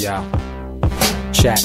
Yeah. Check.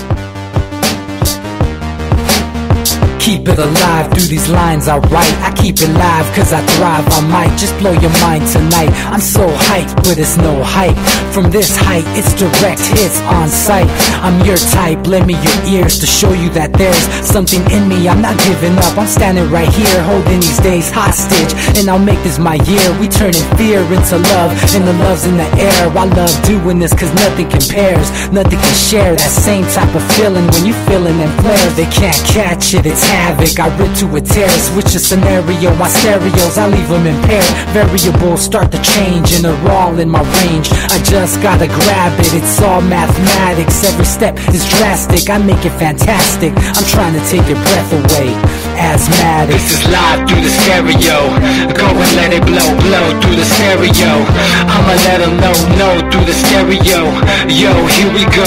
Keep it alive through these lines I write. I keep it live cause I thrive. I might just blow your mind tonight. I'm so hyped, but it's no hype. From this height, it's direct hits on sight. I'm your type, lend me your ears to show you that there's something in me. I'm not giving up, I'm standing right here, holding these days hostage. And I'll make this my year. We turning fear into love, and the love's in the air. I love doing this cause nothing compares. Nothing can share that same type of feeling when you feeling them flares. They can't catch it, it's havoc. I rip to a tear, switch the scenario. My stereos, I leave them impaired. Variables start to change and they're all in my range. I just gotta grab it, it's all mathematics. Every step is drastic, I make it fantastic. I'm trying to take your breath away. Asthmatic. This is live through the stereo. Go and let it blow, blow through the stereo. I'ma let them know through the stereo. Yo, here we go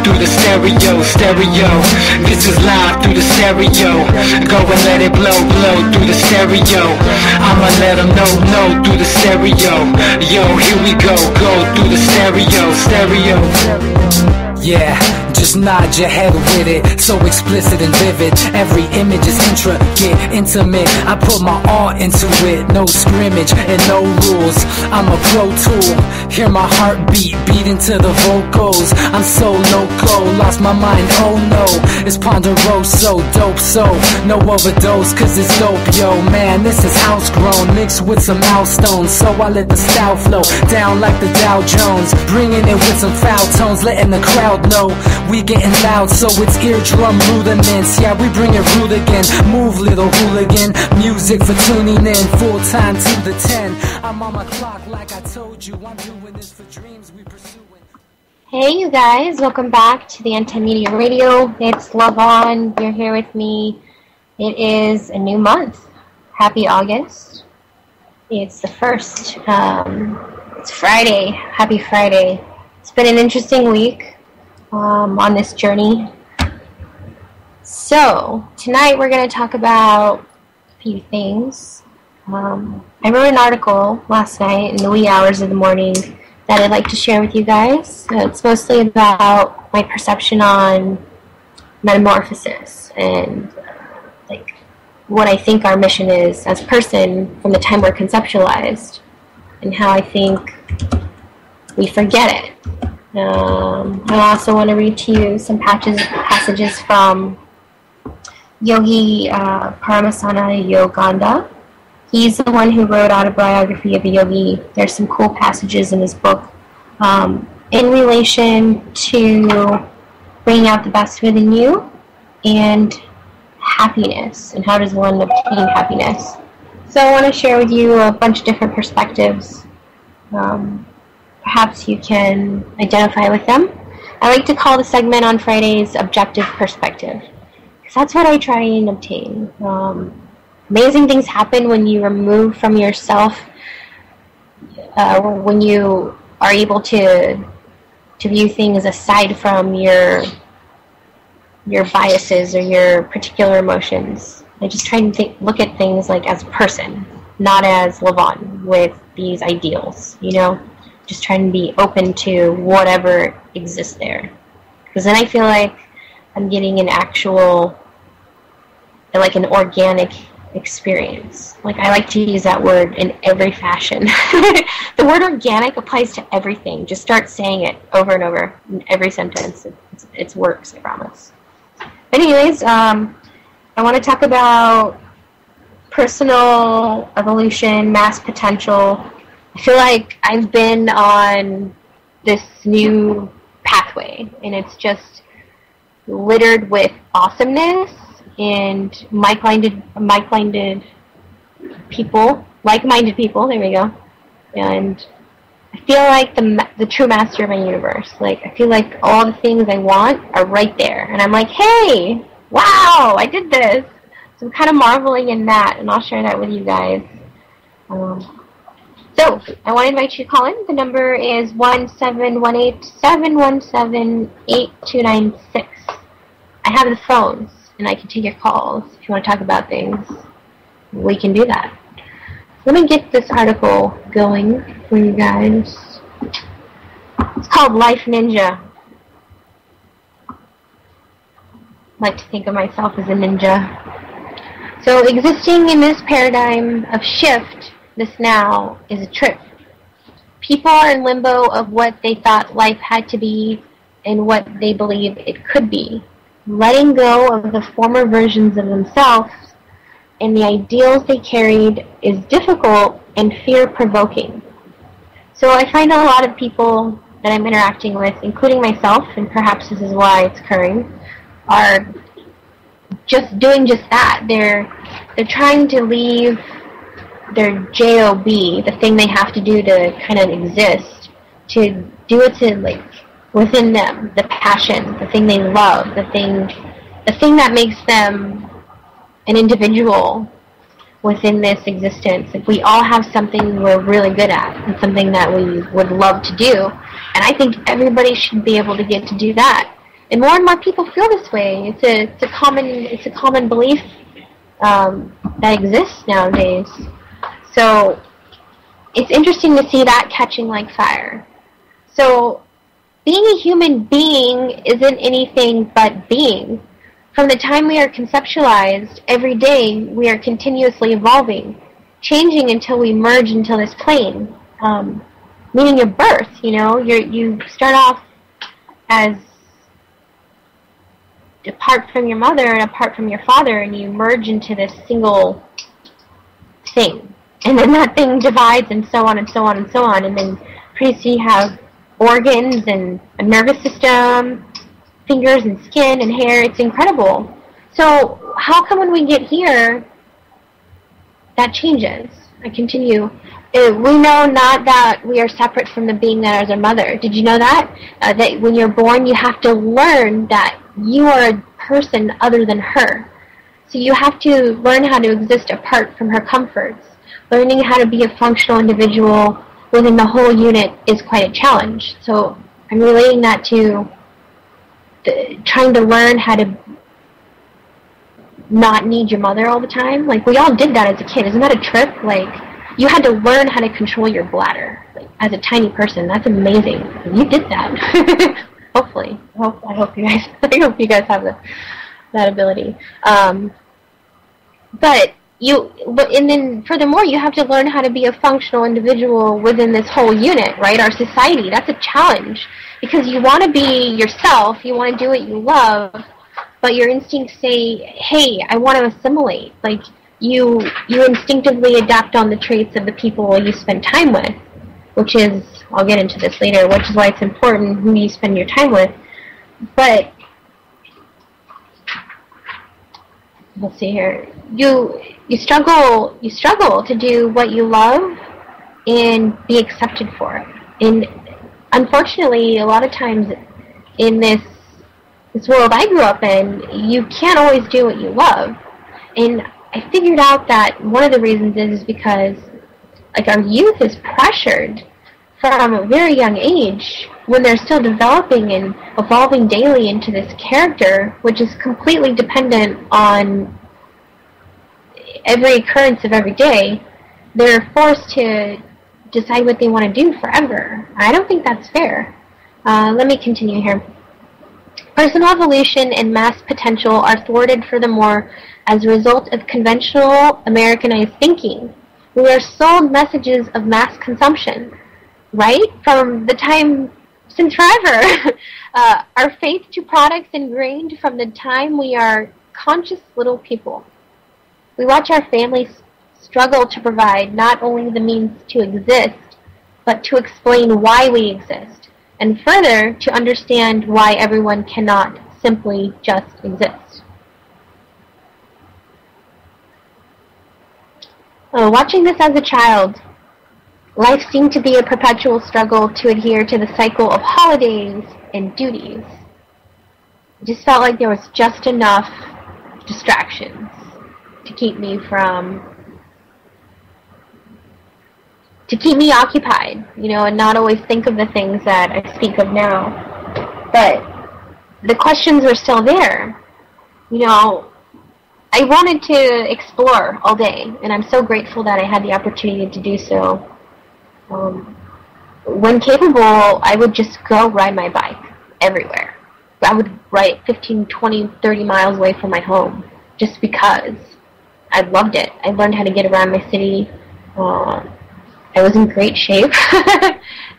through the stereo, stereo. This is live through the stereo. Go and let it blow, blow through the stereo. I'ma let them know through the stereo. Yo, here we go through the stereo, stereo. Yeah, just nod your head with it, so explicit and vivid. Every image is intricate, intimate. I put my all into it, no scrimmage and no rules. I'm a pro tool, hear my heartbeat beat into the vocals. I'm so loco, lost my mind, oh no. It's ponderoso, dope, so no overdose, cause it's dope, yo. Man, this is house grown, mixed with some milestones. So I let the style flow down like the Dow Jones, bringing it with some foul tones, letting the crowd know we getting loud, so it's eardrum rudiments. Yeah, we bring it rude again. Move, little hooligan. Music for tuning in, full time to the 10. I'm on my clock like I told you. I'm doing this for dreams we pursuing. Hey you guys, welcome back to the Anti-Media Radio. It's Love On. You're here with me. It is a new month. Happy August. It's the 1st. It's Friday. Happy Friday. It's been an interesting week. On this journey. So, tonight we're going to talk about a few things. I wrote an article last night in the wee hours of the morning that I'd like to share with you guys. It's mostly about my perception on metamorphosis and like what I think our mission is as a person from the time we're conceptualized, and how I think we forget it. I also want to read to you some passages from Yogi Paramasana Yoganda. He's the one who wrote Autobiography of a Yogi. There's some cool passages in his book in relation to bringing out the best within you and happiness, and how does one obtain happiness. So I want to share with you a bunch of different perspectives. Perhaps you can identify with them. I like to call the segment on Fridays Objective Perspective, because that's what I try and obtain. Amazing things happen when you remove from yourself, when you are able to view things aside from your biases or your particular emotions. I just try and look at things like as a person, not as Levon with these ideals, you know? Just trying to be open to whatever exists there. Because then I feel like I'm getting an actual, like an organic experience. Like, I like to use that word in every fashion. The word organic applies to everything. Just start saying it over and over in every sentence. It works, I promise. But anyways, I want to talk about personal evolution, mass potential. I feel like I've been on this new pathway, and it's just littered with awesomeness and like-minded people, there we go. And I feel like the true master of my universe. Like, I feel like all the things I want are right there, and I'm like, hey, wow, I did this. So I'm kind of marveling in that, and I'll share that with you guys. So, I want to invite you to call in. The number is 1-718-717-8296. I have the phones, and I can take your calls. If you want to talk about things, we can do that. Let me get this article going for you guys. It's called Life Ninja. like to think of myself as a ninja. So existing in this paradigm of shift, this now, is a trip. People are in limbo of what they thought life had to be and what they believe it could be. Letting go of the former versions of themselves and the ideals they carried is difficult and fear-provoking. So I find a lot of people that I'm interacting with, including myself, and perhaps this is why it's occurring, are just doing just that. They're trying to leave their job, the thing they have to do to kind of exist, to do it to like within them, the passion, the thing they love, the thing that makes them an individual within this existence. Like, we all have something we're really good at and something that we would love to do, and I think everybody should be able to get to do that. And more people feel this way. It's a common belief that exists nowadays. So it's interesting to see that catching like fire. So being a human being isn't anything but being. From the time we are conceptualized, every day we are continuously evolving, changing until we merge into this plane. Meaning your birth, you start off as apart from your mother and apart from your father, and you merge into this single thing. And then that thing divides, and so on and so on and so on. And then pretty soon you have organs and a nervous system, fingers and skin and hair. It's incredible. So how come when we get here, that changes? I continue. We know not that we are separate from the being that is our mother. Did you know that? That when you're born, you have to learn that you are a person other than her. So you have to learn how to exist apart from her comforts. Learning how to be a functional individual within the whole unit is quite a challenge. So I'm relating that to trying to learn how to not need your mother all the time. Like, we all did that as a kid. Isn't that a trip? Like, you had to learn how to control your bladder, like, as a tiny person. That's amazing. You did that. Hopefully. I hope you guys have that ability. And then furthermore, you have to learn how to be a functional individual within this whole unit, right? Our society. That's a challenge, because you want to be yourself, you want to do what you love, but your instincts say, hey, I want to assimilate. Like, you instinctively adapt on the traits of the people you spend time with, which is, I'll get into this later, which is why it's important who you spend your time with. But let's see here. You struggle to do what you love and be accepted for it. And unfortunately, a lot of times in this world I grew up in, you can't always do what you love. And I figured out that one of the reasons is because, like, our youth is pressured from a very young age, when they're still developing and evolving daily into this character, which is completely dependent on every occurrence of every day. They're forced to decide what they want to do forever. I don't think that's fair. Let me continue here. Personal evolution and mass potential are thwarted furthermore as a result of conventional Americanized thinking. We are sold messages of mass consumption, right? From the time, since forever. Our faith to products ingrained from the time we are conscious little people. We watch our families struggle to provide not only the means to exist, but to explain why we exist, and further, to understand why everyone cannot simply just exist. Watching this as a child, life seemed to be a perpetual struggle to adhere to the cycle of holidays and duties. It just felt like there was just enough distractions to keep me occupied, and not always think of the things that I speak of now. But the questions were still there. I wanted to explore all day, and I'm so grateful that I had the opportunity to do so. When capable, I would just go ride my bike everywhere. I would write 15, 20, 30 miles away from my home just because I loved it. I learned how to get around my city. I was in great shape.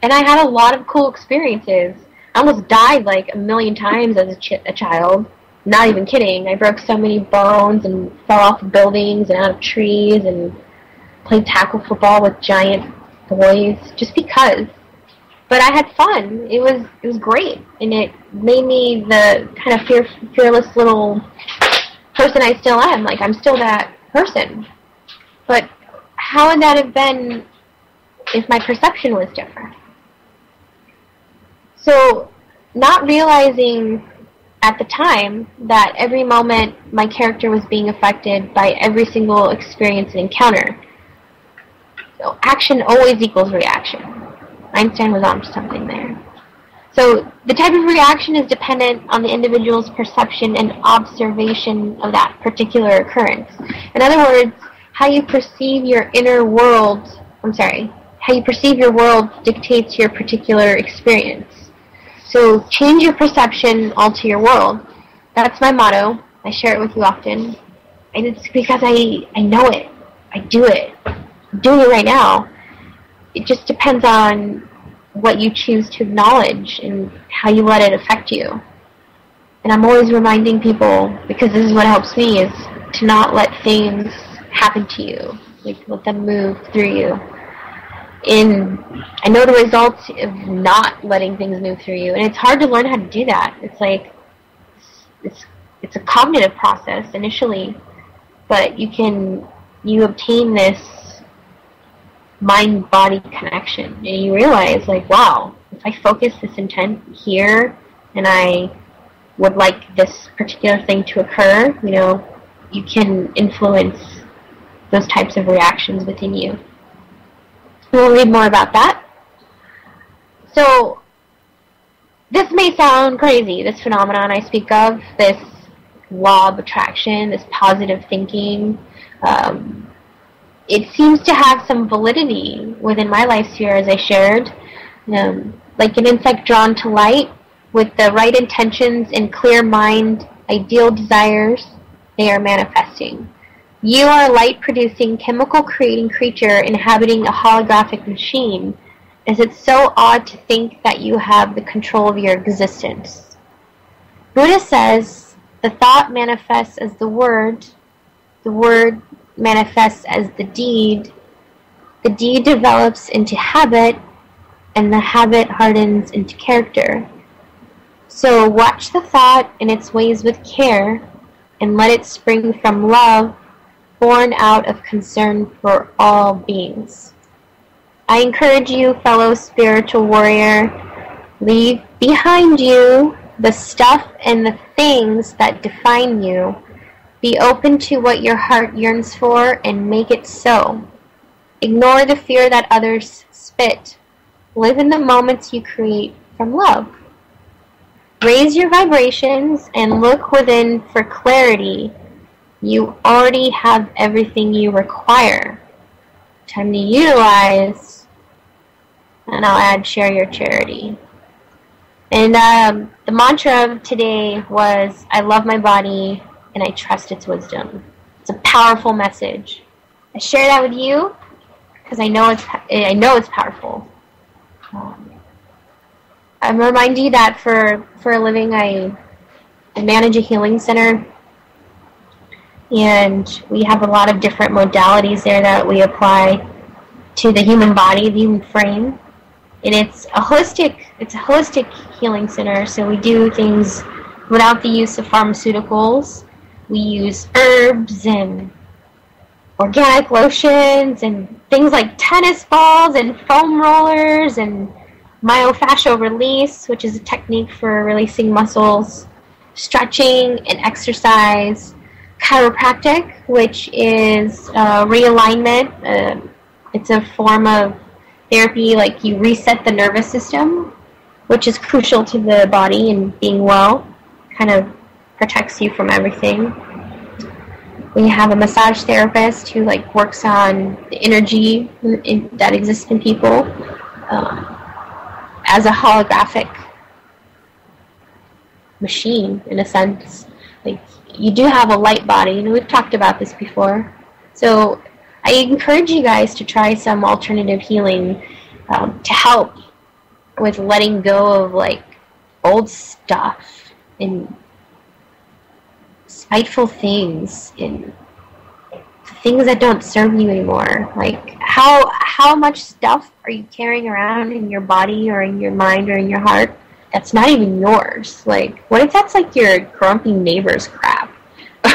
And I had a lot of cool experiences. I almost died like a million times as a child. Not even kidding. I broke so many bones and fell off of buildings and out of trees and played tackle football with giant boys just because. But I had fun. It was great, and it made me the kind of fearless little person I still am. Like, I'm still that person. But how would that have been if my perception was different? So, not realizing at the time that every moment my character was being affected by every single experience and encounter. So, action always equals reaction. Einstein was onto something there. So the type of reaction is dependent on the individual's perception and observation of that particular occurrence. In other words, how you perceive your inner world, how you perceive your world dictates your particular experience. So change your perception, alter your world. That's my motto. I share it with you often. And it's because I know it. I do it. I'm doing it right now. It just depends on what you choose to acknowledge and how you let it affect you. And I'm always reminding people, because this is what helps me, is to not let things happen to you. Like, let them move through you. And I know the results of not letting things move through you. And it's hard to learn how to do that. It's like, it's a cognitive process initially, but you obtain this mind-body connection, and you realize, like, wow, if I focus this intent here, and I would like this particular thing to occur, you can influence those types of reactions within you. We'll read more about that. So, this may sound crazy, this phenomenon I speak of, this law of attraction, this positive thinking. It seems to have some validity within my life sphere, as I shared. Like an insect drawn to light, with the right intentions and clear mind, ideal desires, they are manifesting. You are a light-producing, chemical-creating creature inhabiting a holographic machine, as it's so odd to think that you have the control of your existence. Buddha says, the thought manifests as the word manifests as the deed develops into habit, and the habit hardens into character. So watch the thought and its ways with care, and let it spring from love, born out of concern for all beings. I encourage you, fellow spiritual warrior, leave behind you the stuff and the things that define you. Be open to what your heart yearns for and make it so. Ignore the fear that others spit. Live in the moments you create from love. Raise your vibrations and look within for clarity. You already have everything you require. Time to utilize, and I'll add share your charity. And the mantra of today was, I love my body and I trust its wisdom. It's a powerful message. I share that with you because I know it's powerful. I remind you that for a living, I manage a healing center, and we have a lot of different modalities there that we apply to the human body, the human frame. And it's a holistic healing center, so we do things without the use of pharmaceuticals. We use herbs and organic lotions and things like tennis balls and foam rollers and myofascial release, which is a technique for releasing muscles, stretching and exercise, chiropractic, which is realignment. It's a form of therapy, like you reset the nervous system, which is crucial to the body and being well, kind of protects you from everything. We have a massage therapist who works on the energy that exists in people as a holographic machine in a sense. Like, you do have a light body, and we've talked about this before. So I encourage you guys to try some alternative healing to help with letting go of like old stuff and spiteful things and things that don't serve you anymore. Like, how much stuff are you carrying around in your body or in your mind or in your heart that's not even yours? Like, what if that's like your grumpy neighbor's crap?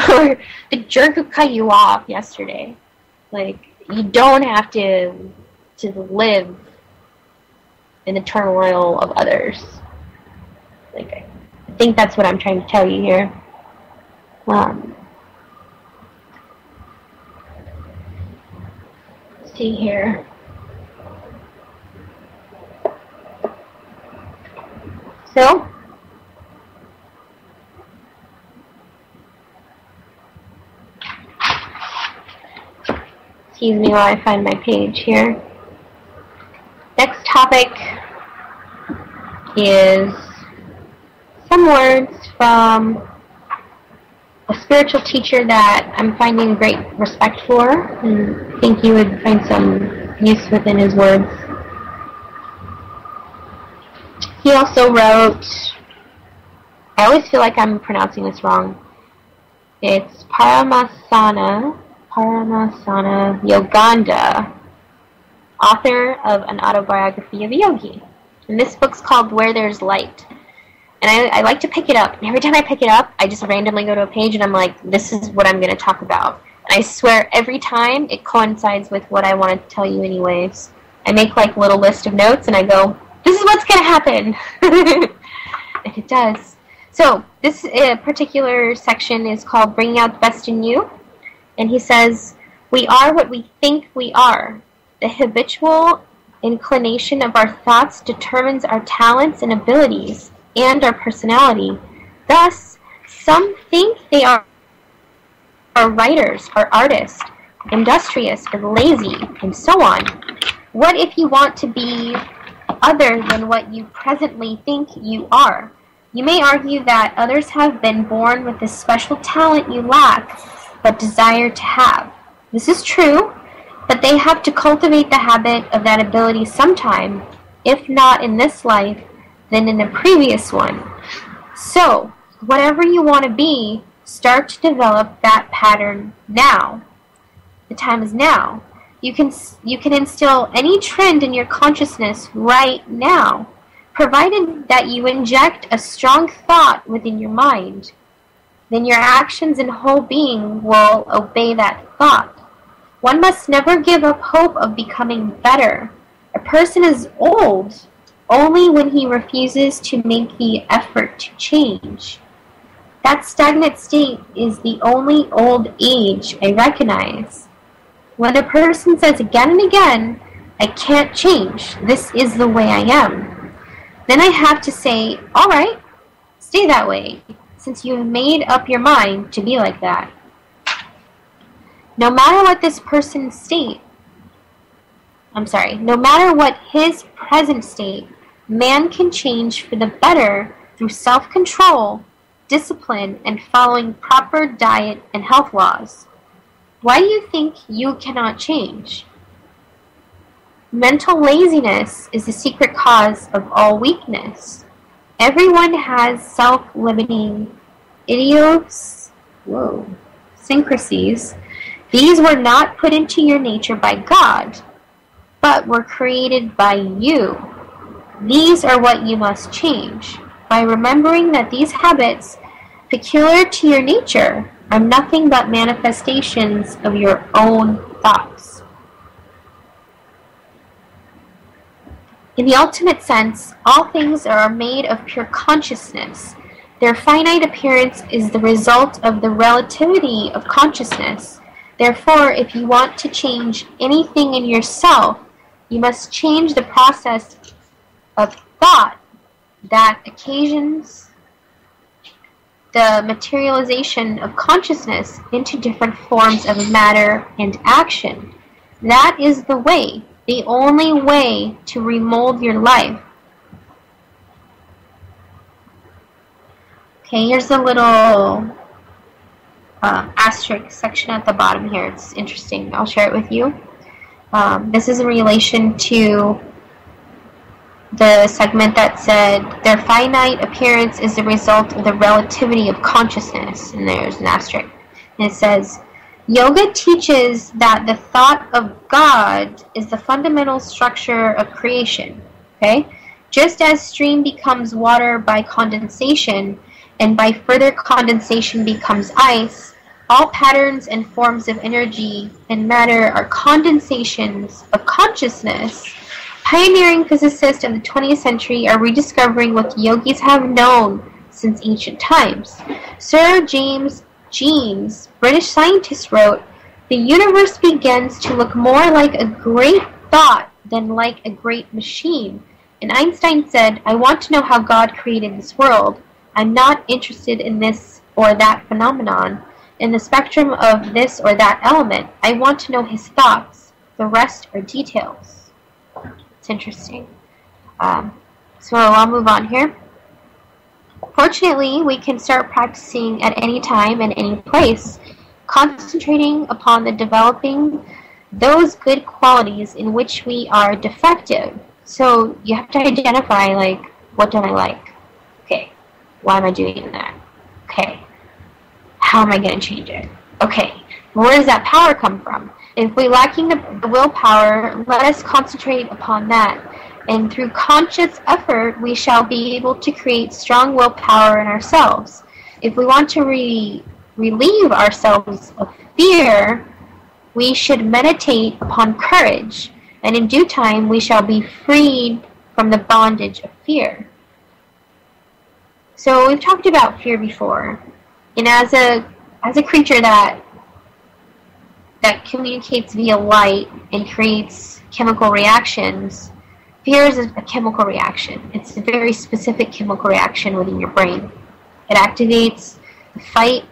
Or the jerk who cut you off yesterday? Like, you don't have to live in the turmoil of others. Like, I think that's what I'm trying to tell you here. Let's see here. So, excuse me while I find my page here. Next topic is some words from a spiritual teacher that I'm finding great respect for, and I think you would find some use within his words. He also wrote, I always feel like I'm pronouncing this wrong. It's Paramasana Yoganda, author of an autobiography of a yogi. And this book's called Where There's Light. And I like to pick it up. And every time I pick it up, I just randomly go to a page and I'm like, this is what I'm going to talk about. And I swear every time it coincides with what I want to tell you anyways. I make like a little list of notes and I go, this is what's going to happen. And it does. So this particular section is called Bringing Out the Best in You. And he says, we are what we think we are. The habitual inclination of our thoughts determines our talents and abilities and our personality. Thus, some think they are writers or artists, industrious or lazy, and so on. What if you want to be other than what you presently think you are? You may argue that others have been born with this special talent you lack, but desire to have. This is true, but they have to cultivate the habit of that ability sometime, if not in this life, then in a previous one. So, whatever you want to be, start to develop that pattern now. The time is now. You can instill any trend in your consciousness right now, provided that you inject a strong thought within your mind. Then your actions and whole being will obey that thought. One must never give up hope of becoming better. A person is old only when he refuses to make the effort to change. That stagnant state is the only old age I recognize. When a person says again and again, I can't change, this is the way I am, then I have to say, all right, stay that way, since you have made up your mind to be like that. No matter what this person's state, no matter what his present state, man can change for the better through self-control, discipline, and following proper diet and health laws. Why do you think you cannot change? Mental laziness is the secret cause of all weakness. Everyone has self-limiting idiosyncrasies. These were not put into your nature by God, but were created by you. These are what you must change, by remembering that these habits, peculiar to your nature, are nothing but manifestations of your own thoughts. In the ultimate sense, all things are made of pure consciousness. Their finite appearance is the result of the relativity of consciousness. Therefore, if you want to change anything in yourself, you must change the process of thought that occasions the materialization of consciousness into different forms of matter and action. That is the way, the only way to remold your life. Okay, here's a little asterisk section at the bottom here. It's interesting. I'll share it with you. This is in relation to the segment that said their finite appearance is the result of the relativity of consciousness, and there's an asterisk. And it says, yoga teaches that the thought of God is the fundamental structure of creation. Okay? Just as stream becomes water by condensation, and by further condensation becomes ice, all patterns and forms of energy and matter are condensations of consciousness. Pioneering physicists of the 20th century are rediscovering what yogis have known since ancient times. Sir James Jeans, British scientist, wrote, "The universe begins to look more like a great thought than like a great machine." And Einstein said, "I want to know how God created this world. I'm not interested in this or that phenomenon, in the spectrum of this or that element. I want to know his thoughts. The rest are details." It's interesting. So I'll move on here. Fortunately, we can start practicing at any time and any place, concentrating upon the developing those good qualities in which we are defective. So you have to identify, like, what don't I like? Okay, why am I doing that? Okay, how am I going to change it? Okay, where does that power come from? If we're lacking the willpower, let us concentrate upon that. And through conscious effort, we shall be able to create strong willpower in ourselves. If we want to relieve ourselves of fear, we should meditate upon courage. And in due time, we shall be freed from the bondage of fear. So we've talked about fear before. And as a creature that communicates via light and creates chemical reactions, fear is a chemical reaction. It's a very specific chemical reaction within your brain. It activates the fight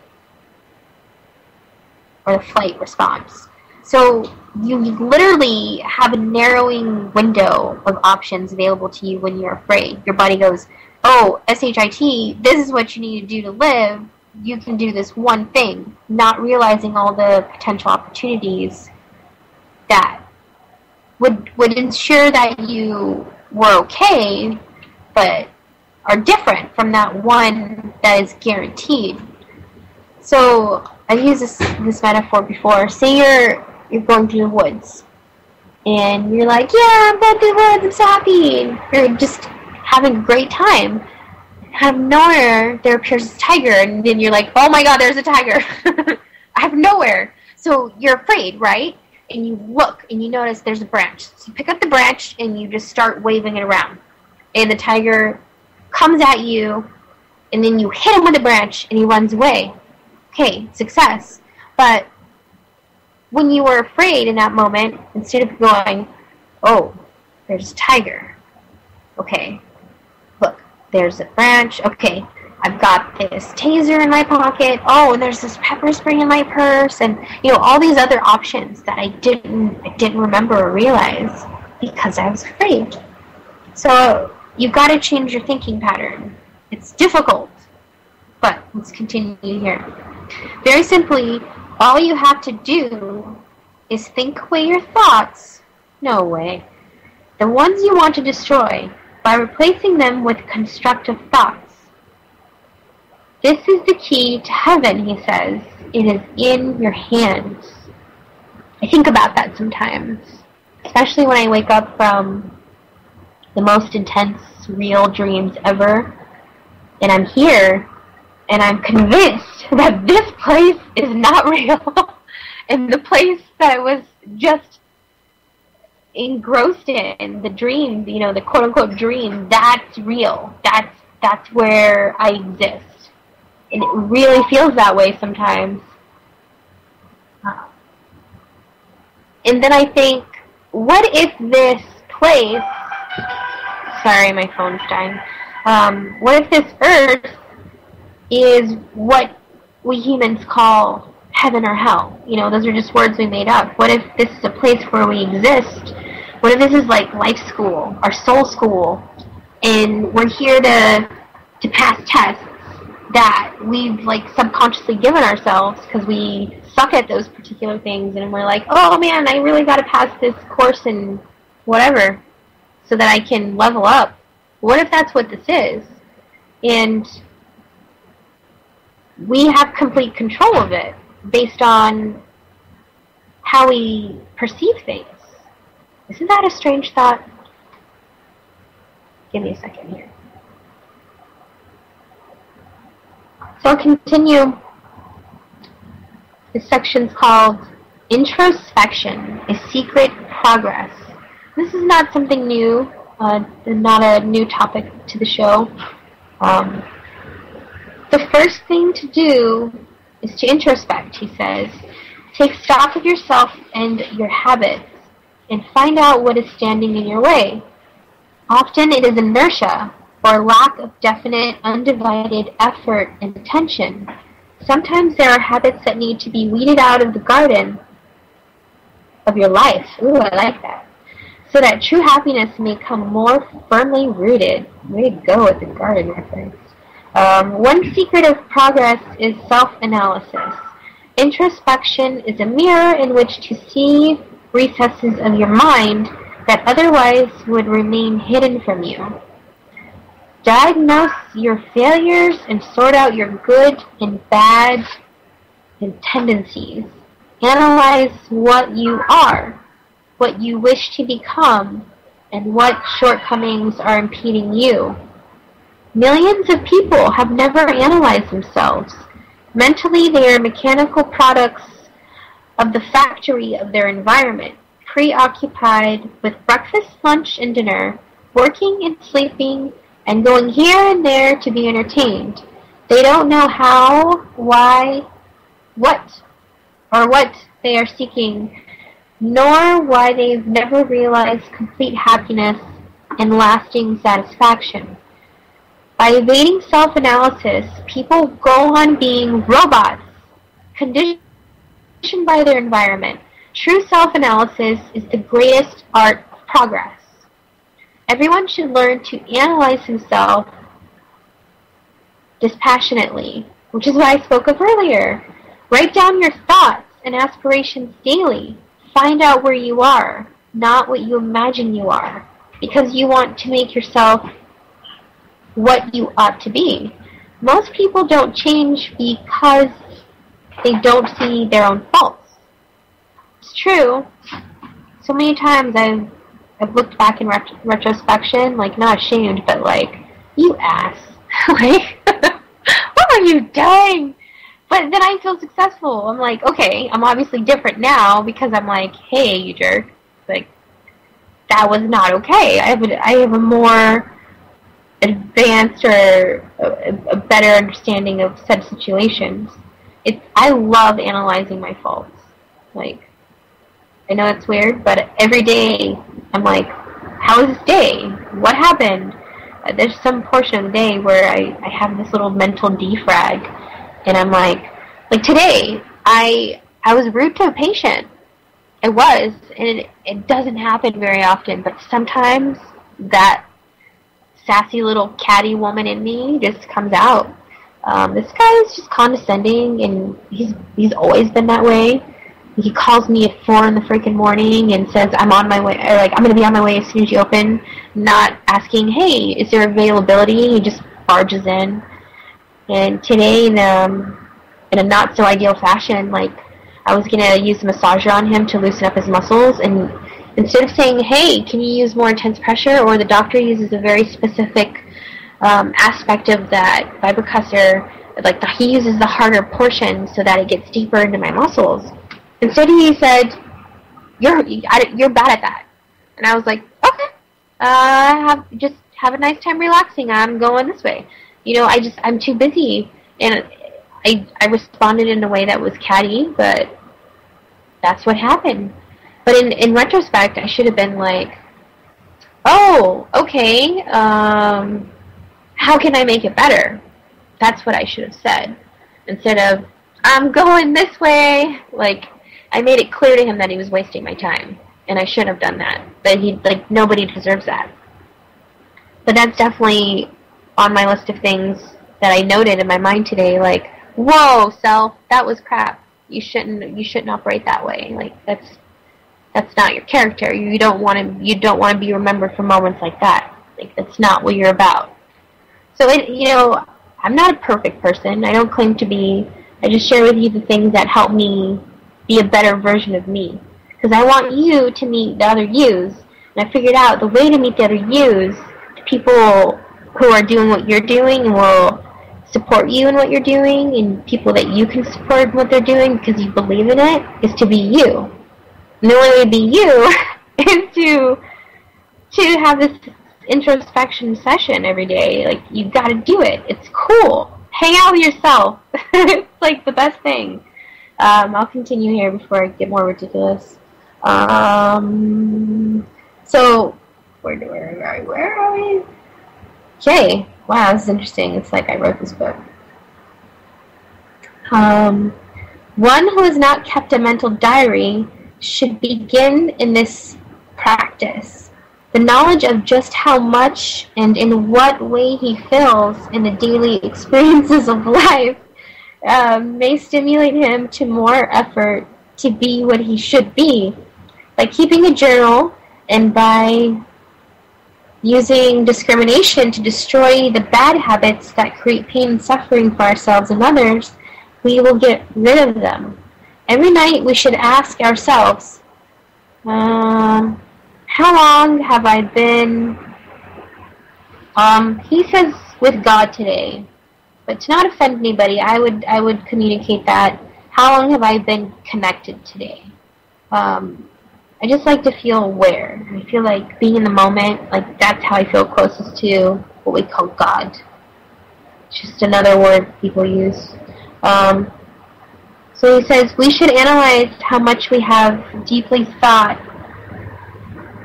or the flight response. So you literally have a narrowing window of options available to you when you're afraid. Your body goes, oh, SHIT, this is what you need to do to live. You can do this one thing, not realizing all the potential opportunities that would ensure that you were okay, but are different from that one that is guaranteed. So I've used this metaphor before. Say you're going through the woods, and you're like, yeah, I'm going through the woods, I'm so happy, and you're just having a great time. Out of nowhere, there appears a tiger, and then you're like, oh my god, there's a tiger. Out of nowhere. So you're afraid, right? And you look, and you notice there's a branch. So you pick up the branch, and you just start waving it around. And the tiger comes at you, and then you hit him with the branch, and he runs away. Okay, success. But when you were afraid in that moment, instead of going, oh, there's a tiger. Okay, look, there's a branch. Okay, I've got this taser in my pocket. Oh, and there's this pepper spray in my purse, and all these other options that I didn't remember or realize because I was afraid. So you've got to change your thinking pattern. It's difficult, but let's continue here. Very simply, all you have to do is think away your thoughts. No way. The ones you want to destroy by replacing them with constructive thoughts. This is the key to heaven, he says. It is in your hands. I think about that sometimes, especially when I wake up from the most intense, real dreams ever, and I'm here, and I'm convinced that this place is not real, and the place that I was just engrossed in, the dream, the quote-unquote dream, that's real. That's where I exist. And it really feels that way sometimes. And then I think, what if this place... Sorry, my phone's dying. What if this earth is what we humans call heaven or hell? Those are just words we made up. What if this is a place where we exist? What if this is like life school, our soul school, and we're here to pass tests, that we've like subconsciously given ourselves because we suck at those particular things, and we're like, oh man, I really got to pass this course in whatever so that I can level up. What if that's what this is? And we have complete control of it based on how we perceive things. Isn't that a strange thought? Give me a second here. So I'll continue. This section's called Introspection, a Secret Progress. This is not something new, not a new topic to the show. The first thing to do is to introspect, he says. Take stock of yourself and your habits and find out what is standing in your way. Often it is inertia or lack of definite, undivided effort and attention. Sometimes there are habits that need to be weeded out of the garden of your life. Ooh, I like that. So that true happiness may come more firmly rooted. Way to go with the garden reference. One secret of progress is self-analysis. Introspection is a mirror in which to see recesses of your mind that otherwise would remain hidden from you. Diagnose your failures and sort out your good and bad and tendencies. Analyze what you are, what you wish to become, and what shortcomings are impeding you. Millions of people have never analyzed themselves. Mentally, they are mechanical products of the factory of their environment, preoccupied with breakfast, lunch, and dinner, working and sleeping, and going here and there to be entertained. They don't know how, why, what they are seeking, nor why they've never realized complete happiness and lasting satisfaction. By evading self-analysis, people go on being robots, conditioned by their environment. True self-analysis is the greatest art of progress. Everyone should learn to analyze himself dispassionately, which is what I spoke of earlier. Write down your thoughts and aspirations daily. Find out where you are, not what you imagine you are, because you want to make yourself what you ought to be. Most people don't change because they don't see their own faults. It's true. So many times I've looked back in retrospection, like, not ashamed, but like, you ass. Like, what are you doing? But then I feel successful. I'm like, okay, I'm obviously different now because I'm like, hey, you jerk. Like, that was not okay. I have a more advanced or a better understanding of said situations. I love analyzing my faults. Like, I know it's weird, but every day I'm like, how was this day? What happened? There's some portion of the day where I have this little mental defrag, and I'm like today, I was rude to a patient. I was, and it doesn't happen very often, but sometimes that sassy little catty woman in me just comes out. This guy is just condescending, and he's always been that way. He calls me at 4 in the freaking morning and says I'm on my way, or like, I'm going to be on my way as soon as you open, not asking, hey, is there availability? He just barges in. And today, in a not so ideal fashion, like, I was going to use a massager on him to loosen up his muscles, and instead of saying, hey, can you use more intense pressure, or the doctor uses a very specific aspect of that vibrocussor, like he uses the harder portion so that it gets deeper into my muscles. Instead he said, you're bad at that. And I was like, okay, just have a nice time relaxing. I'm going this way. You know, I'm too busy. And I responded in a way that was catty, but that's what happened. But in retrospect, I should have been like, oh, okay, how can I make it better? That's what I should have said. Instead of, I'm going this way. Like, I made it clear to him that he was wasting my time, and I shouldn't have done that. But nobody deserves that. But that's definitely on my list of things that I noted in my mind today, like, whoa, self, that was crap. You shouldn't operate that way. Like, that's not your character. You don't want to be remembered for moments like that. Like, that's not what you're about. So, I'm not a perfect person. I don't claim to be. I just share with you the things that help me be a better version of me. Because I want you to meet the other yous. And I figured out the way to meet the other yous, the people who are doing what you're doing and will support you in what you're doing, and people that you can support in what they're doing because you believe in it, is to be you. And the only way to be you is to have this introspection session every day. Like, you've got to do it. It's cool. Hang out with yourself. It's like the best thing. I'll continue here before I get more ridiculous. So, where are we? Okay. Wow, this is interesting. It's like I wrote this book. One who has not kept a mental diary should begin in this practice. The knowledge of just how much and in what way he feels in the daily experiences of life may stimulate him to more effort to be what he should be. By keeping a journal and by using discrimination to destroy the bad habits that create pain and suffering for ourselves and others, we will get rid of them. Every night we should ask ourselves, how long have I been, he says, with God today. But to not offend anybody, I would communicate that, how long have I been connected today? I just like to feel aware. I feel like being in the moment, like that's how I feel closest to what we call God. It's just another word people use. So he says, we should analyze how much we have deeply thought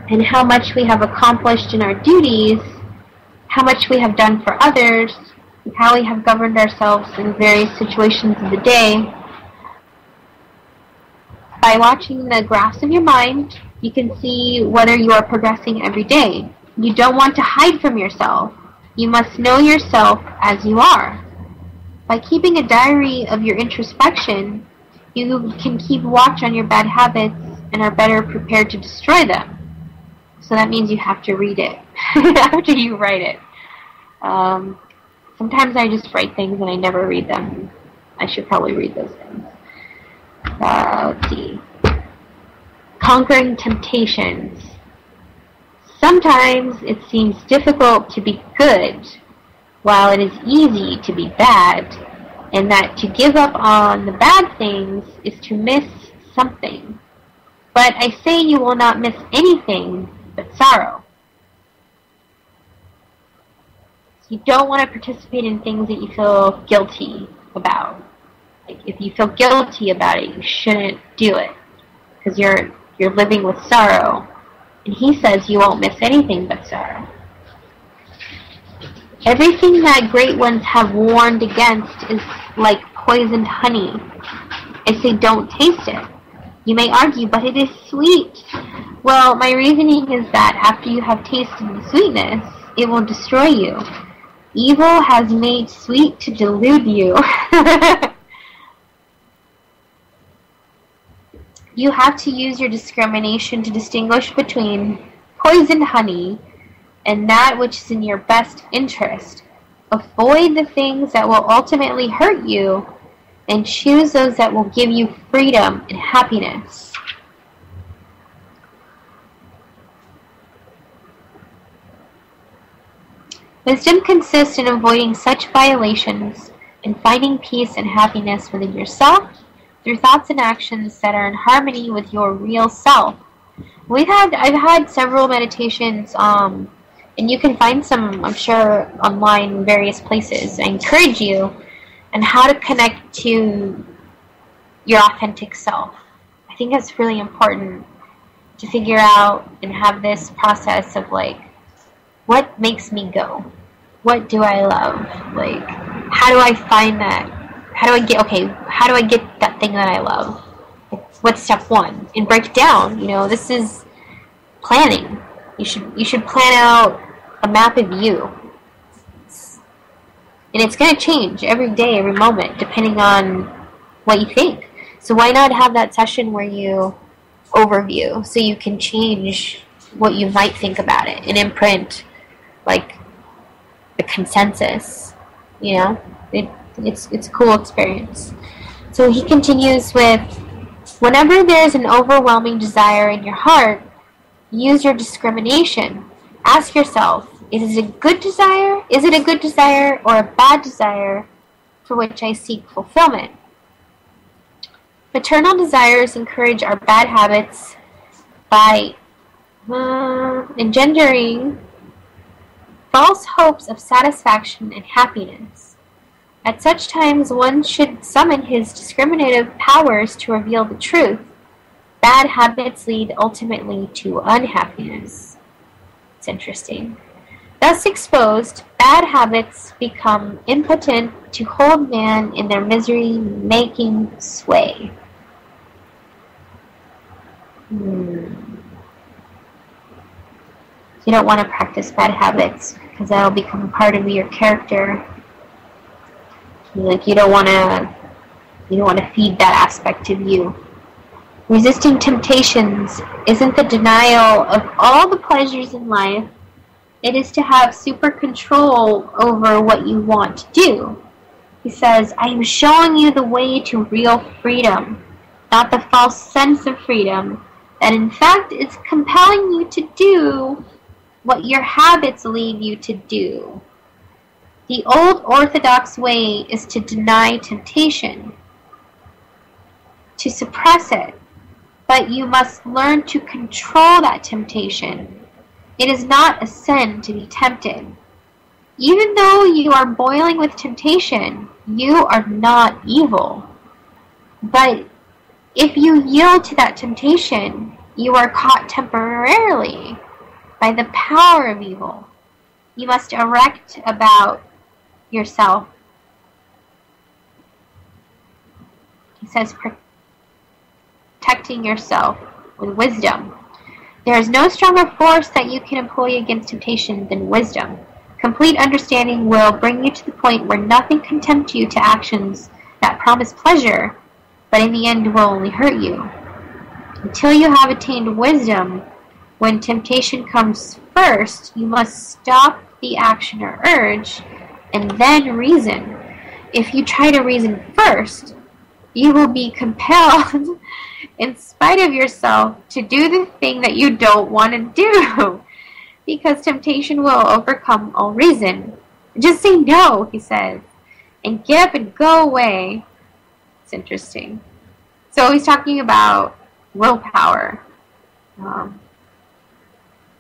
and how much we have accomplished in our duties, how much we have done for others, and how we have governed ourselves in various situations of the day. By watching the graphs of your mind, you can see whether you are progressing every day. You don't want to hide from yourself. You must know yourself as you are. By keeping a diary of your introspection, you can keep watch on your bad habits and are better prepared to destroy them. So that means you have to read it after you write it. Sometimes I just write things and I never read them. I should probably read those things. Let's see. Conquering temptations. Sometimes it seems difficult to be good, while it is easy to be bad, and that to give up on the bad things is to miss something. But I say you will not miss anything but sorrow. So you don't want to participate in things that you feel guilty about. Like, if you feel guilty about it, you shouldn't do it, because you're living with sorrow. And he says you won't miss anything but sorrow. Everything that great ones have warned against is like poisoned honey. I say don't taste it. You may argue, but it is sweet. Well, my reasoning is that after you have tasted the sweetness, it will destroy you. Evil has made sweet to delude you. You have to use your discrimination to distinguish between poisoned honey and that which is in your best interest. Avoid the things that will ultimately hurt you and choose those that will give you freedom and happiness. Wisdom consists in avoiding such violations and finding peace and happiness within yourself through thoughts and actions that are in harmony with your real self. I've had several meditations, and you can find some, I'm sure, online in various places. I encourage you on how to connect to your authentic self. I think that's really important to figure out and have this process of like, what makes me go? What do I love? Like, how do I find that? How do I get that thing that I love? What's step one? And break it down. This is planning. You should plan out a map of you. And it's going to change every day, every moment, depending on what you think. So why not have that session where you overview so you can change what you might think about it and imprint like the consensus, you know? It's a cool experience. So he continues with, whenever there is an overwhelming desire in your heart, use your discrimination. Ask yourself, is it a good desire? Is it a good desire or a bad desire for which I seek fulfillment? Maternal desires encourage our bad habits by engendering false hopes of satisfaction and happiness. At such times, one should summon his discriminative powers to reveal the truth. Bad habits lead ultimately to unhappiness. It's interesting. Thus exposed, bad habits become impotent to hold man in their misery-making sway. You don't want to practice bad habits because that'll become a part of your character. Like you don't want to feed that aspect of you. Resisting temptations isn't the denial of all the pleasures in life. It is to have super control over what you want to do. He says, I am showing you the way to real freedom, not the false sense of freedom that in fact is compelling you to do what your habits lead you to do. The old orthodox way is to deny temptation, to suppress it, but you must learn to control that temptation. It is not a sin to be tempted. Even though you are boiling with temptation, you are not evil. But if you yield to that temptation, you are caught temporarily by the power of evil. You must erect about yourself. He says, protecting yourself with wisdom. There is no stronger force that you can employ against temptation than wisdom. Complete understanding will bring you to the point where nothing can tempt you to actions that promise pleasure, but in the end will only hurt you. Until you have attained wisdom, when temptation comes first, you must stop the action or urge and then reason. If you try to reason first, you will be compelled, in spite of yourself, to do the thing that you don't want to do, because temptation will overcome all reason. Just say no, he says, and get up and go away. It's interesting. So he's talking about willpower.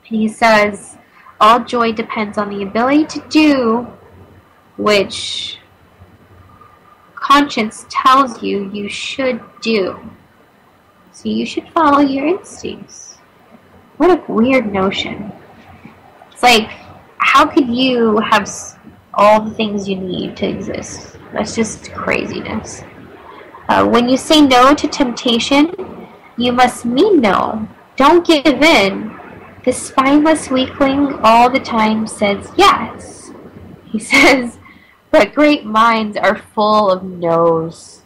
He says, all joy depends on the ability to do which conscience tells you you should do. So you should follow your instincts. What a weird notion. It's like, how could you have all the things you need to exist? That's just craziness. When you say no to temptation, you must mean no. Don't give in. The spineless weakling all the time says yes. He says, but great minds are full of no's.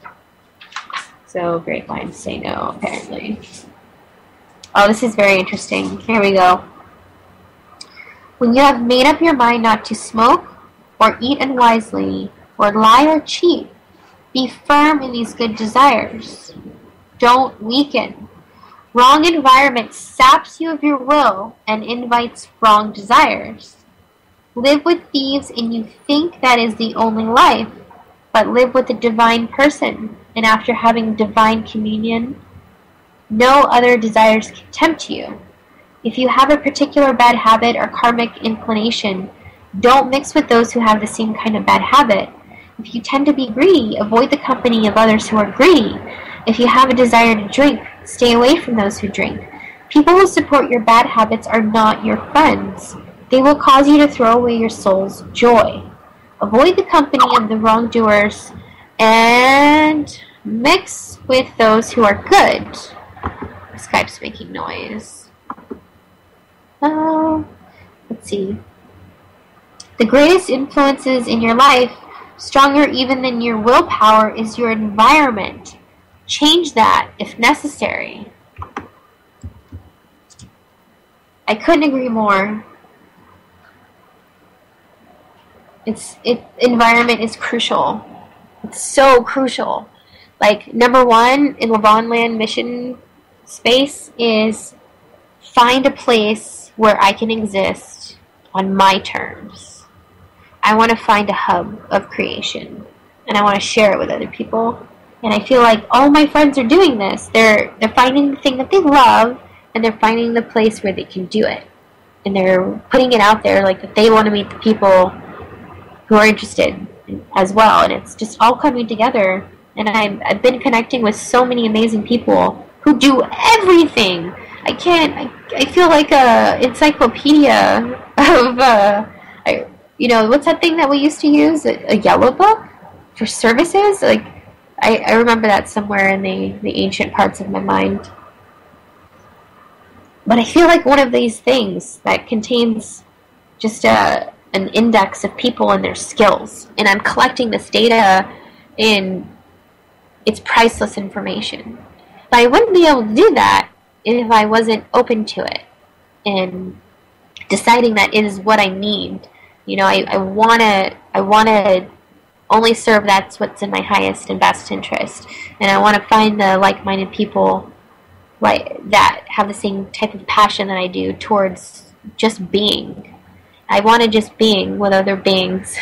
So great minds say no, apparently. Oh, this is very interesting. Here we go. When you have made up your mind not to smoke, or eat unwisely, or lie or cheat, be firm in these good desires. Don't weaken. Wrong environment saps you of your will and invites wrong desires. Live with thieves and you think that is the only life, but live with a divine person, and after having divine communion, no other desires can tempt you. If you have a particular bad habit or karmic inclination, don't mix with those who have the same kind of bad habit. If you tend to be greedy, avoid the company of others who are greedy. If you have a desire to drink, stay away from those who drink. People who support your bad habits are not your friends. They will cause you to throw away your soul's joy. Avoid the company of the wrongdoers and mix with those who are good. Skype's making noise. Let's see. The greatest influences in your life Stronger even than your willpower is your environment. Change that if necessary. I couldn't agree more. Environment is crucial. It's so crucial. Like, number one in Levonland mission space is find a place where I can exist on my terms. I want to find a hub of creation, and I want to share it with other people. And I feel like all my friends are doing this. They're finding the thing that they love, and they're finding the place where they can do it. And they're putting it out there like that they want to meet the people who are interested as well. And it's just all coming together. And I've been connecting with so many amazing people who do everything. I feel like a encyclopedia of, what's that thing that we used to use? A yellow book for services? Like, I remember that somewhere in the ancient parts of my mind. But I feel like one of these things that contains just an index of people and their skills. And I'm collecting this data in its priceless information. But I wouldn't be able to do that if I wasn't open to it and deciding that it is what I need. You know, I wanna only serve that's what's in my highest and best interest. And I want to find the like-minded people that have the same type of passion that I do towards just being. I want to just being with other beings.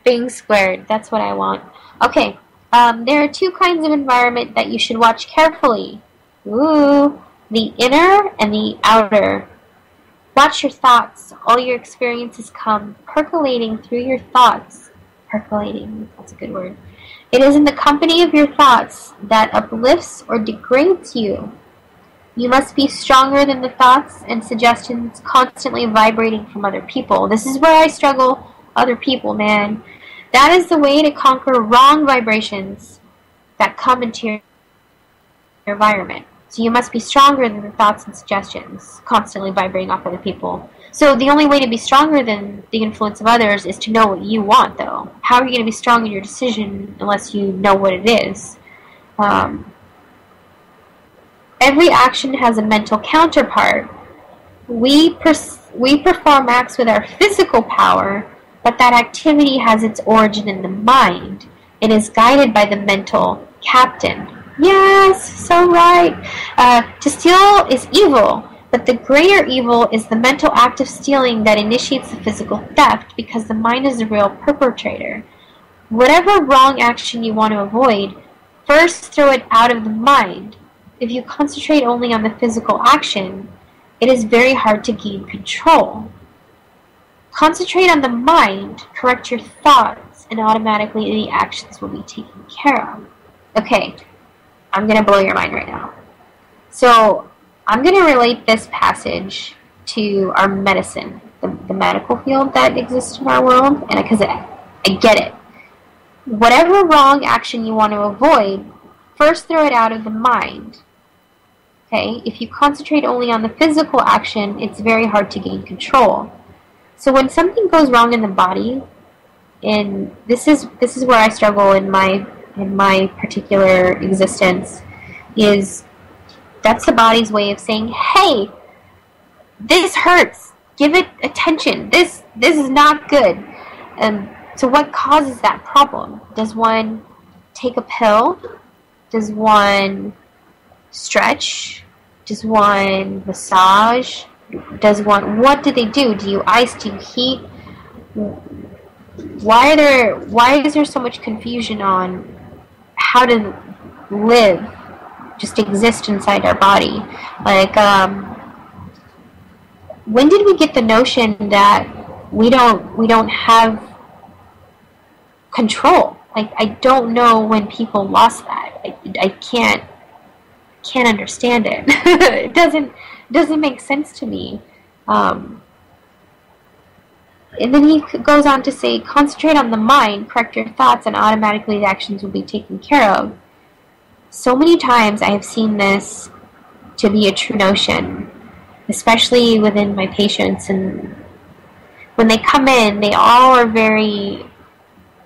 Being squared. That's what I want. Okay. There are two kinds of environment that you should watch carefully. Ooh. The inner and the outer. Watch your thoughts. All your experiences come percolating through your thoughts. Percolating. That's a good word. It is in the company of your thoughts that uplifts or degrades you. You must be stronger than the thoughts and suggestions constantly vibrating from other people. This is where I struggle. Other people, man. That is the way to conquer wrong vibrations that come into your environment. So you must be stronger than the thoughts and suggestions constantly vibrating off other people. So the only way to be stronger than the influence of others is to know what you want, though. How are you going to be strong in your decision unless you know what it is? Every action has a mental counterpart. We perform acts with our physical power, but that activity has its origin in the mind. It is guided by the mental captain. Yes, so right. To steal is evil. But the greater evil is the mental act of stealing that initiates the physical theft because the mind is the real perpetrator. Whatever wrong action you want to avoid, first throw it out of the mind. If you concentrate only on the physical action, it is very hard to gain control. Concentrate on the mind, correct your thoughts, and automatically the actions will be taken care of. Okay, I'm going to blow your mind right now. So, I'm going to relate this passage to our medicine, the medical field that exists in our world, and because I get it. Whatever wrong action you want to avoid, first throw it out of the mind. Okay? If you concentrate only on the physical action, it's very hard to gain control. So when something goes wrong in the body, and this is where I struggle in my particular existence, is that's the body's way of saying, hey, this hurts. Give it attention. This is not good. So what causes that problem? Does one take a pill? Does one stretch? Does one massage? What do they do? Do you ice? Do you heat? Why is there so much confusion on how to live? Just exist inside our body. Like, when did we get the notion that we don't have control? Like, I don't know when people lost that. I can't understand it. It doesn't make sense to me. And then he goes on to say, concentrate on the mind, correct your thoughts, and automatically the actions will be taken care of. So many times I have seen this to be a true notion, especially within my patients. And when they come in, they all are very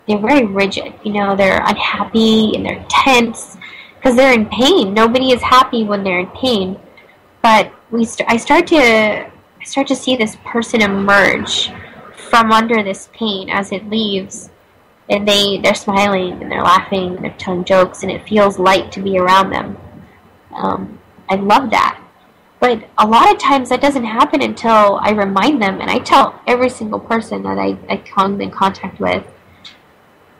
they're very rigid. You know, they're unhappy and they're tense because they're in pain. Nobody is happy when they're in pain. But I start to see this person emerge from under this pain as it leaves, and they're smiling and they're laughing and they're telling jokes, and it feels light to be around them. I love that. But a lot of times that doesn't happen until I remind them, and I tell every single person that I come in contact with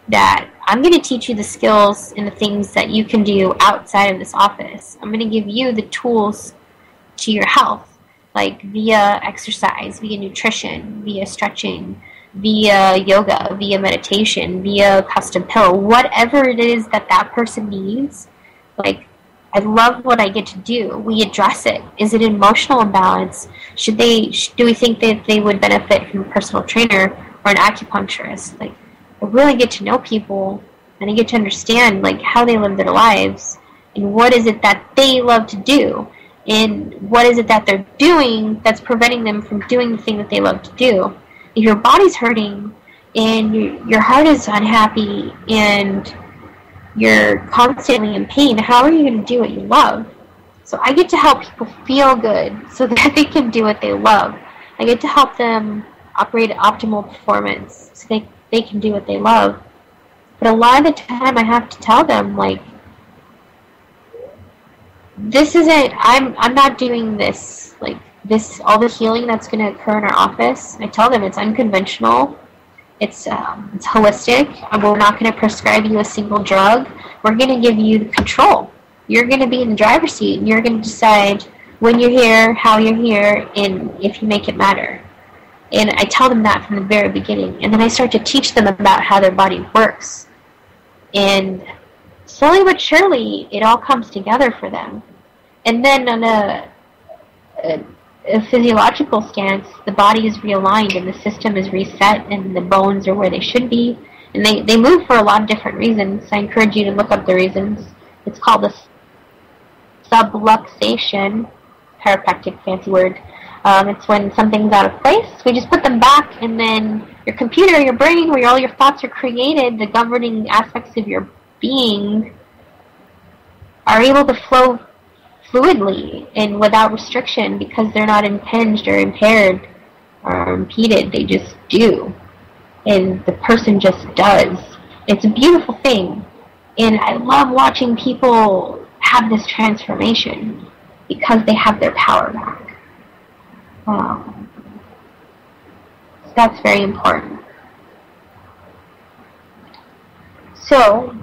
that I'm going to teach you the skills and the things that you can do outside of this office. I'm going to give you the tools to your health, like via exercise, via nutrition, via stretching, via yoga, via meditation, via custom pill, whatever it is that that person needs. Like, I love what I get to do. We address it. Is it an emotional imbalance? Do we think that they would benefit from a personal trainer or an acupuncturist? Like, I really get to know people, and I get to understand like how they live their lives, and what is it that they love to do, and what is it that they're doing that's preventing them from doing the thing that they love to do. If your body's hurting and your heart is unhappy and you're constantly in pain, how are you going to do what you love? So I get to help people feel good so that they can do what they love. I get to help them operate at optimal performance so they can do what they love. But a lot of the time I have to tell them, like, this isn't, I'm not doing this, like, this, all the healing that's going to occur in our office. I tell them it's unconventional. It's holistic. We're not going to prescribe you a single drug. We're going to give you the control. You're going to be in the driver's seat, and you're going to decide when you're here, how you're here, and if you make it matter. And I tell them that from the very beginning. And then I start to teach them about how their body works. And slowly but surely, it all comes together for them. And then on a physiological stance, the body is realigned and the system is reset and the bones are where they should be. And they move for a lot of different reasons. I encourage you to look up the reasons. It's called the subluxation, chiropractic fancy word. It's when something's out of place. We just put them back, and then your computer, your brain, where all your thoughts are created, the governing aspects of your being are able to flow fluidly and without restriction because they're not impinged or impaired or impeded. They just do. And the person just does. It's a beautiful thing. And I love watching people have this transformation because they have their power back. So that's very important. So,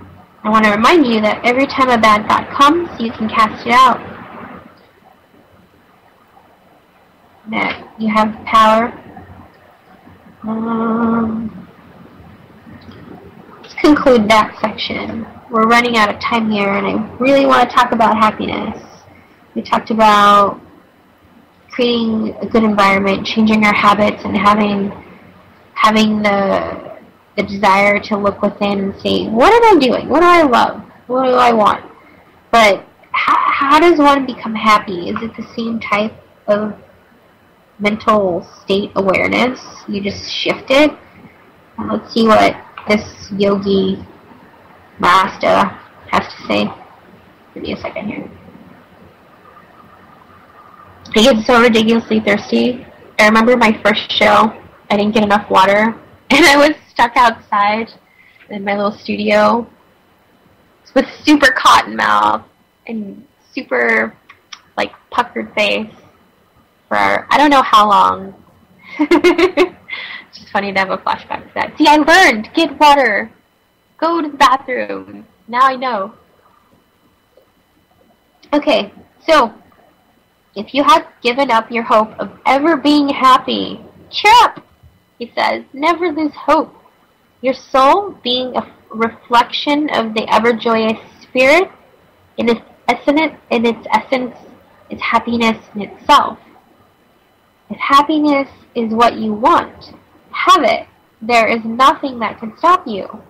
I want to remind you that every time a bad thought comes, you can cast it out. That you have the power. Let's conclude that section. We're running out of time here, and I really want to talk about happiness. We talked about creating a good environment, changing our habits, and having the desire to look within and say, what am I doing? What do I love? What do I want? But how does one become happy? Is it the same type of mental state awareness? You just shift it? Let's see what this Yogi Master has to say. Give me a second here. I get so ridiculously thirsty. I remember my first show, I didn't get enough water, and I was stuck outside in my little studio with super cotton mouth and super, like, puckered face for I don't know how long. It's just funny to have a flashback to that. See, I learned. Get water. Go to the bathroom. Now I know. Okay, so if you have given up your hope of ever being happy, cheer up, he says. Never lose hope. Your soul, being a reflection of the ever-joyous spirit, in its essence, is happiness in itself. If happiness is what you want, have it. There is nothing that can stop you.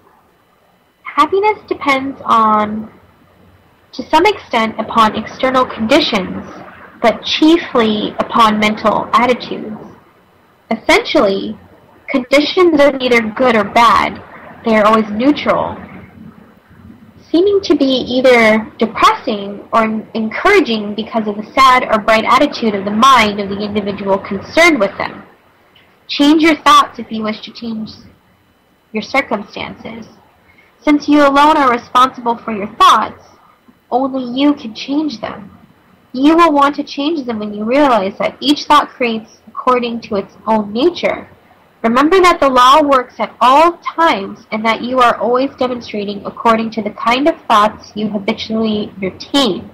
Happiness depends to some extent, upon external conditions, but chiefly upon mental attitudes. Essentially, conditions are neither good or bad. they are always neutral, seeming to be either depressing or encouraging because of the sad or bright attitude of the mind of the individual concerned with them. Change your thoughts if you wish to change your circumstances. Since you alone are responsible for your thoughts, only you can change them. You will want to change them when you realize that each thought creates according to its own nature. Remember that the law works at all times and that you are always demonstrating according to the kind of thoughts you habitually retain.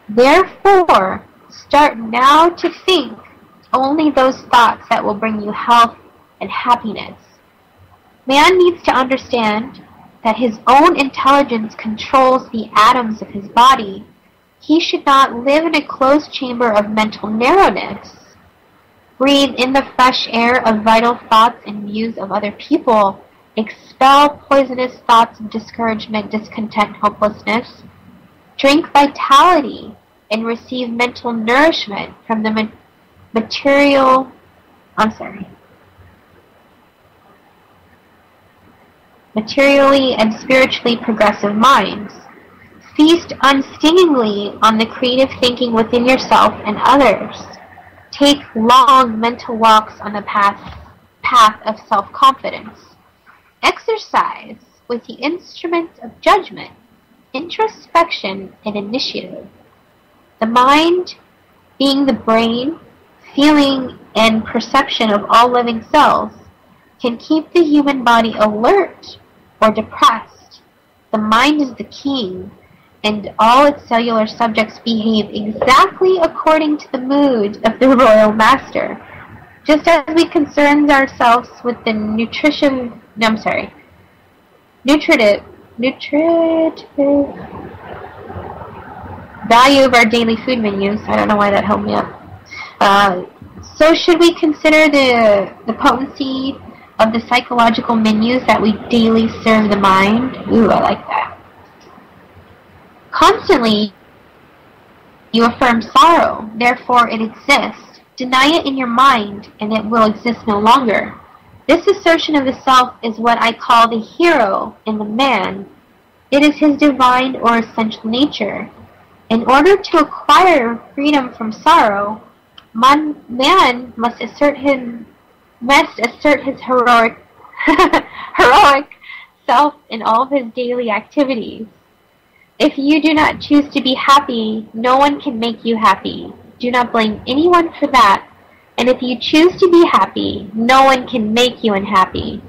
Therefore, start now to think only those thoughts that will bring you health and happiness. Man needs to understand that his own intelligence controls the atoms of his body. He should not live in a closed chamber of mental narrowness. Breathe in the fresh air of vital thoughts and views of other people. Expel poisonous thoughts of discouragement, discontent, hopelessness. Drink vitality and receive mental nourishment from the materially and spiritually progressive minds. Feast unstingingly on the creative thinking within yourself and others. Take long mental walks on the path of self-confidence. Exercise with the instruments of judgment, introspection, and initiative. The mind, being the brain, feeling, and perception of all living cells, can keep the human body alert or depressed. The mind is the king, and all its cellular subjects behave exactly according to the mood of the royal master. Just as we concern ourselves with the nutritive value of our daily food menus. I don't know why that held me up. So should we consider the potency of the psychological menus that we daily serve the mind? Ooh, I like that. Constantly, you affirm sorrow, therefore it exists. Deny it in your mind, and it will exist no longer. This assertion of the self is what I call the hero in the man. It is his divine or essential nature. In order to acquire freedom from sorrow, man must assert his heroic self in all of his daily activities. If you do not choose to be happy, no one can make you happy. Do not blame anyone for that. And if you choose to be happy, no one can make you unhappy.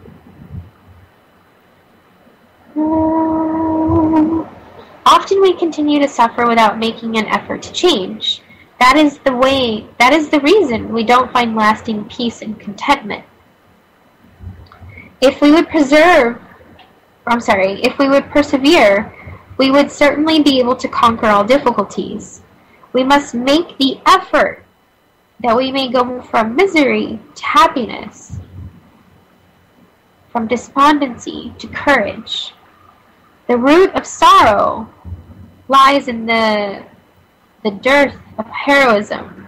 Often we continue to suffer without making an effort to change. That is the reason we don't find lasting peace and contentment. If we would persevere, we would certainly be able to conquer all difficulties. We must make the effort that we may go from misery to happiness, from despondency to courage. The root of sorrow lies in the dearth of heroism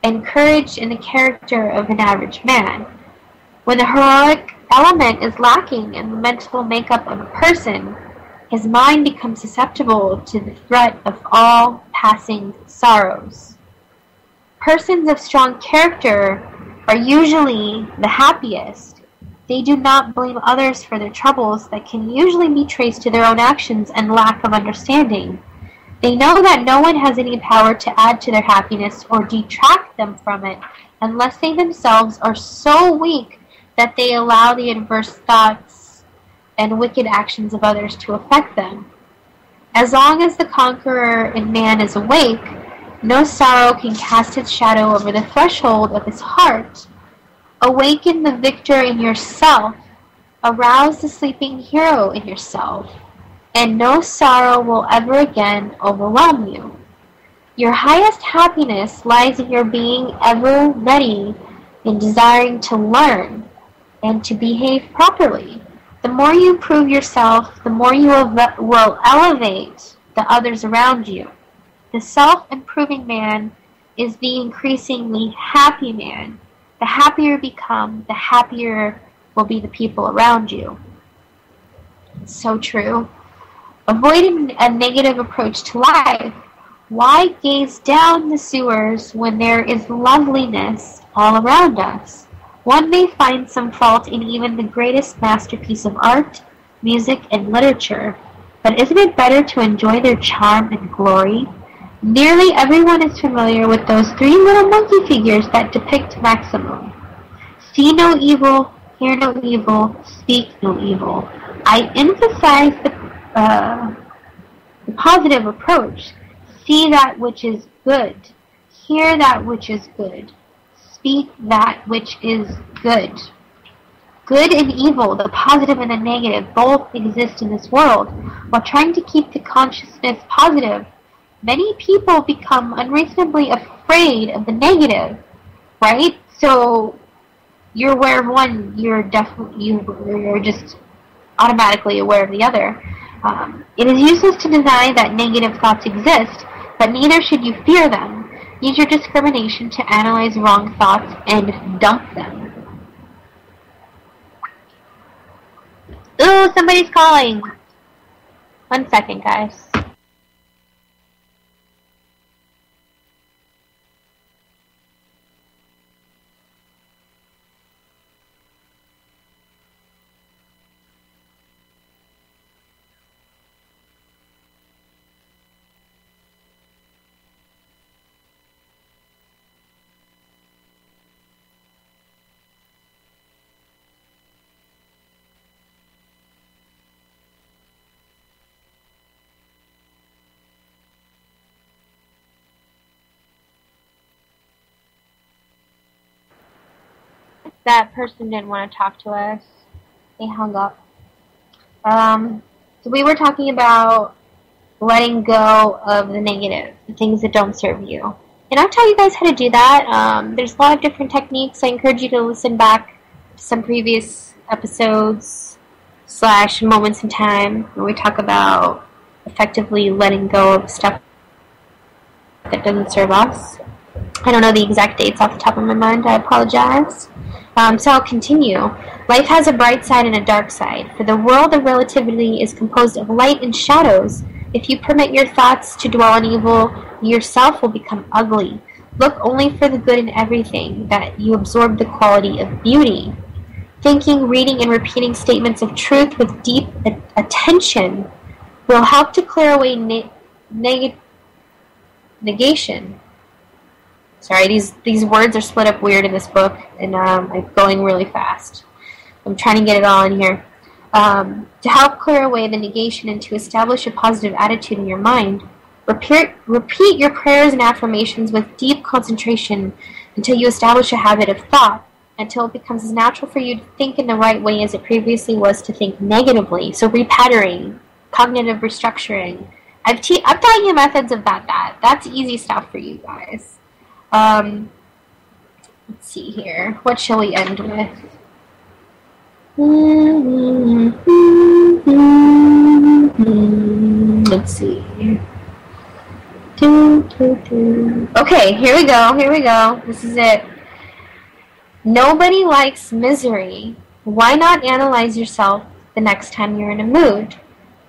and courage in the character of an average man. When the heroic element is lacking in the mental makeup of a person, his mind becomes susceptible to the threat of all passing sorrows. Persons of strong character are usually the happiest. They do not blame others for their troubles that can usually be traced to their own actions and lack of understanding. They know that no one has any power to add to their happiness or detract them from it unless they themselves are so weak that they allow the adverse thoughts and wicked actions of others to affect them. As long as the conqueror in man is awake, no sorrow can cast its shadow over the threshold of his heart. Awaken the victor in yourself. Arouse the sleeping hero in yourself, and no sorrow will ever again overwhelm you. Your highest happiness lies in your being ever ready in desiring to learn and to behave properly. The more you improve yourself, the more you will elevate the others around you. The self-improving man is the increasingly happy man. The happier you become, the happier will be the people around you. So true. Avoid a negative approach to life. Why gaze down the sewers when there is loveliness all around us? One may find some fault in even the greatest masterpiece of art, music, and literature, but isn't it better to enjoy their charm and glory? Nearly everyone is familiar with those three little monkey figures that depict Maximum. See no evil, hear no evil, speak no evil. I emphasize the positive approach. See that which is good. Hear that which is good. Speak that which is good. Good and evil, the positive and the negative, both exist in this world. While trying to keep the consciousness positive, many people become unreasonably afraid of the negative, right? So you're aware of one, you're just automatically aware of the other. It is useless to deny that negative thoughts exist, but neither should you fear them. Use your discrimination to analyze wrong thoughts and dump them. Ooh, somebody's calling. 1 second, guys. That person didn't want to talk to us. They hung up. So we were talking about letting go of the negative, the things that don't serve you. And I'll tell you guys how to do that. There's a lot of different techniques. I encourage you to listen back to some previous episodes / moments in time where we talk about effectively letting go of stuff that doesn't serve us. I don't know the exact dates off the top of my mind. I apologize. So I'll continue. Life has a bright side and a dark side. For the world of relativity is composed of light and shadows. If you permit your thoughts to dwell on evil, yourself will become ugly. Look only for the good in everything, that you absorb the quality of beauty. Thinking, reading, and repeating statements of truth with deep attention will help to clear away negation. Sorry, these words are split up weird in this book, and I'm going really fast. I'm trying to get it all in here. To help clear away the negation and to establish a positive attitude in your mind, repeat your prayers and affirmations with deep concentration until you establish a habit of thought, until it becomes as natural for you to think in the right way as it previously was to think negatively. So repatterning, cognitive restructuring. I've taught you methods of that. That's easy stuff for you guys. Let's see here. What shall we end with? Let's see. Okay, here we go. This is it. Nobody likes misery. Why not analyze yourself the next time you're in a mood?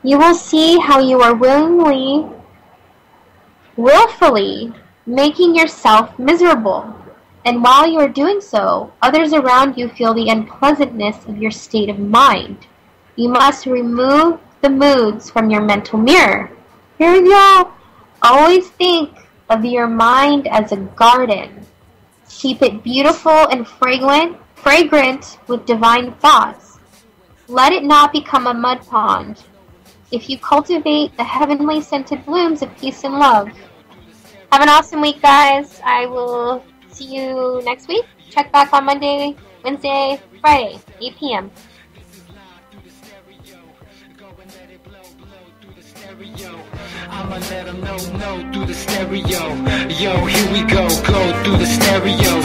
You will see how you are willfully making yourself miserable. And while you are doing so, others around you feel the unpleasantness of your state of mind. You must remove the moods from your mental mirror. Here we go. Always think of your mind as a garden. Keep it beautiful and fragrant with divine thoughts. Let it not become a mud pond. If you cultivate the heavenly scented blooms of peace and love. Have an awesome week, guys. I will see you next week. Check back on Monday, Wednesday, Friday, 8 p.m. I'ma let them know through the stereo. Yo, here we go through the stereo.